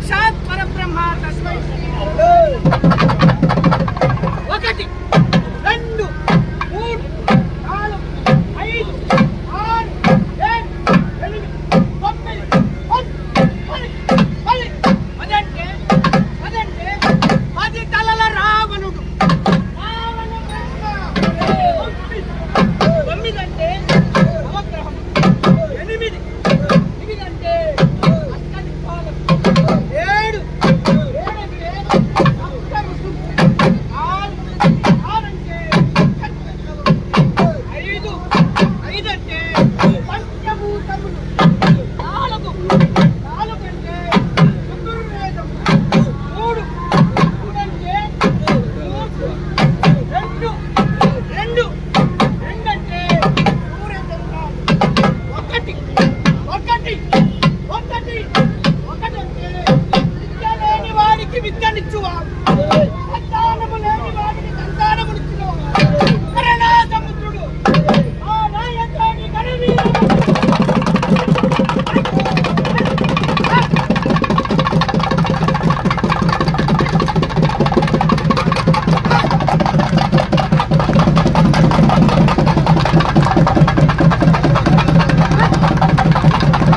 సాక్షాత్ పరబ్రహ్మ తస్మై ఒకటి రెండు మూడు నాలుగు ఐదు ఆరు ఏడు ఎనిమిది తొమ్మిది పది అదంటే పది తలల రావణుడు తొమ్మిది అంటే నవగ్రహం ఎనిమిది అంటే అష్టదిక్పాలకులు ఏడు అంటే అప్సరసులు ఆరంటే ఐదు అంటే పంచభూతములు నాలుగు అంటే చతుర్వేదములు మూడు అంటే రెండు అంటే సూర్యచంద్రాలు ఒకటి అంటే విద్య లేని వాడికి విద్యనిచ్చువాడు